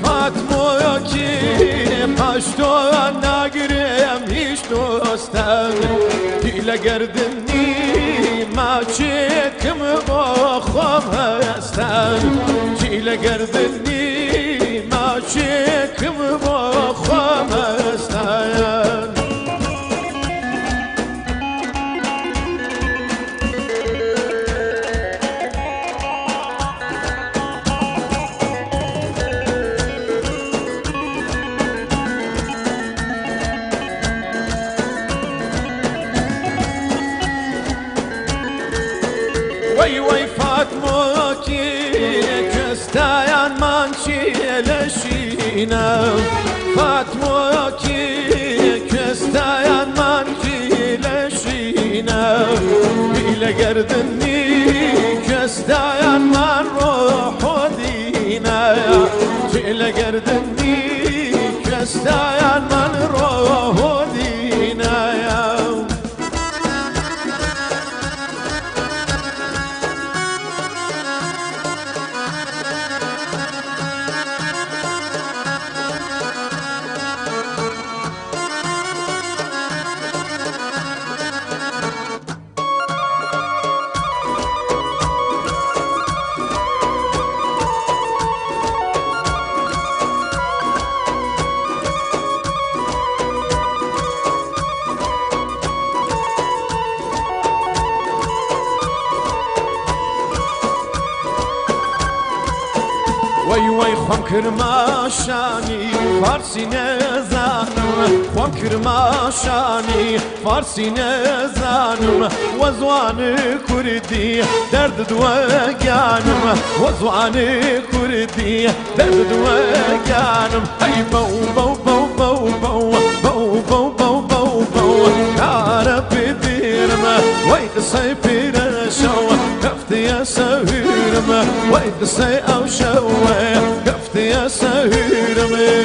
فاطمه کی پشتو نگریم هیچ دوستن دیل گردنی ما چکم با خواب هستن دیل گردنی ما چکم با خواب هستن وای وای فاطمه کی کستایان من چیلشینم فاطمه کی کستایان من چیلشینم بیل گردنی کستایان من روح و دینه بیل گردنی کستایان من روح و دینه وای وای خوام کرماشانی فارسی نزانم خوام کرماشانی فارسی نزانم وزوان کردی درد دوگانم وزوان کردی درد دوگانم ای بو بو بو بو بو بو بو بو بو بو کار بدیرم وای قصه پیرشو کفتی سهیرم وای قصه او شوه كفتي سهيرمي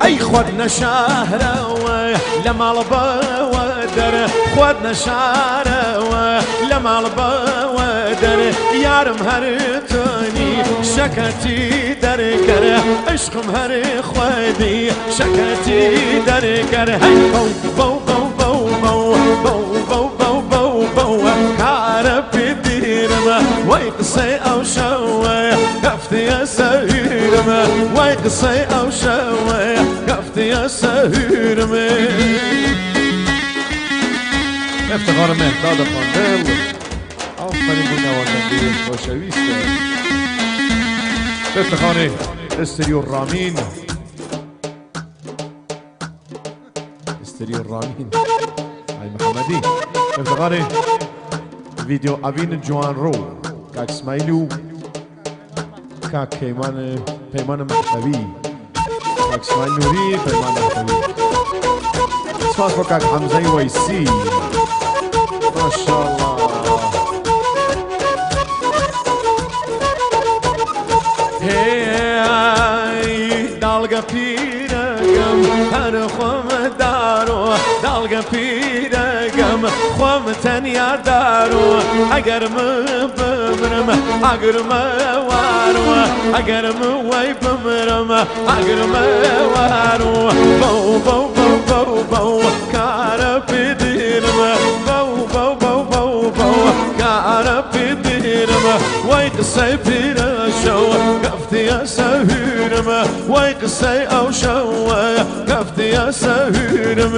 اي خدنا شهره لما البودر خدنا شهره لما البودر يارم هرتوني شكتي دركر عشقم هر خودي شكتي دركر هاي بو بو بو بو بو بو بو بو بو بو كارب ديرم ويقصي او شوي كفتي سهيرم ويقصي او شوي كفتي سهيرم افتخار مهداد قاندل آفرین بی نوازنده خوشویسته افتخار استریو رامین استریو رامین ای محمدی افتخار ویدیو اوین جوان رو کاک اسماعیلو کاک پیمان مختوی کاک اسماعیل نوری پیمان مختوی سپاس با کاک حمزه ویسی ماشاءالله هی دالگا پیرگم هر خوم دارو دالگا پیرگم خوم تنیار دارو اگر بمرم اگر وارو اگر وی بمرم اگر وارو بو بو بو بو بو کار بدیرم بو بو بو بو بو کار بدیرم وی قصه پیرشو كفتي سهيرم وي قصي او شوي كفتي سهيرم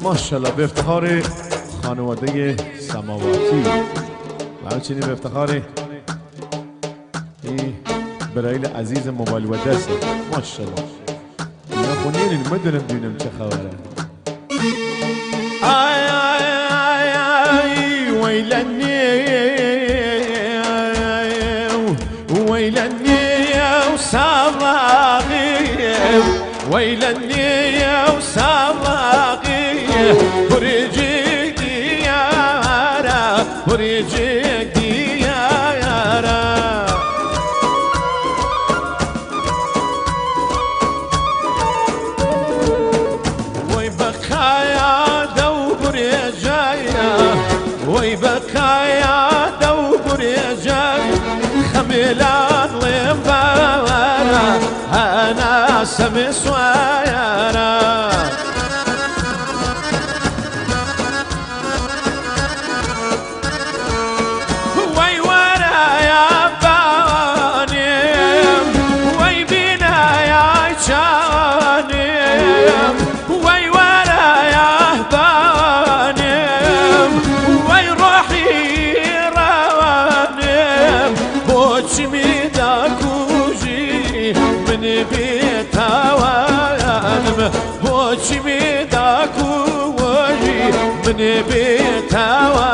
ماشاءالله به افتخار خانواده سماواتی و همچنین به افتخار این برایل عزیز موبایل و دست ماشاءالله اینا خونین مدونم ببینم چه خبره آی آی آی آی ویلنی ويلني وسراقي ويلني وسراقي بريجي ديارا بريجي ديارا ويبقايا دوبر جايا ويبقايا دوبر جايا خميلان لمبارا أنا سمي سويرا وي ورا يا بانيم وي بينا يا شانيم وي ورا يا بانيم وي روحي روانيم بوشمي داكوجي من بيت هوانم بوشمي داكوجي من بيت هوانم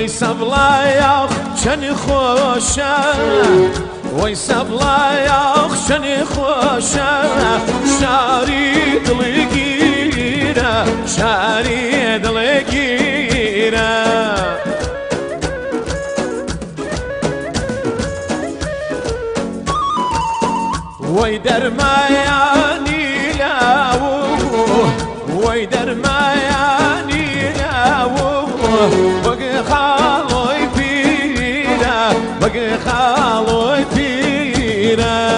سبلايا شني خوشا وي سبلايا شني خوشا شاريد لقيرا شاريد لقيرا وي درماياني لاو وي درماياني لاو بقي خالوي فينا بقي خالوي فينا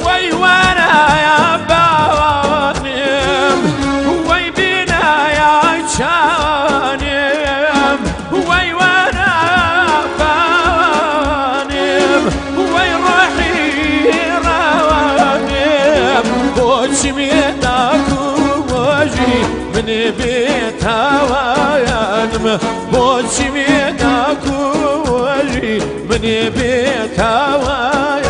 وي وانا يا بانم وي بينا يا شانم وي وانا بانم وي روحي روانم بوشمي داكوجي من بيت هوايانم بوشمي داكوجي من بيت هوايانم.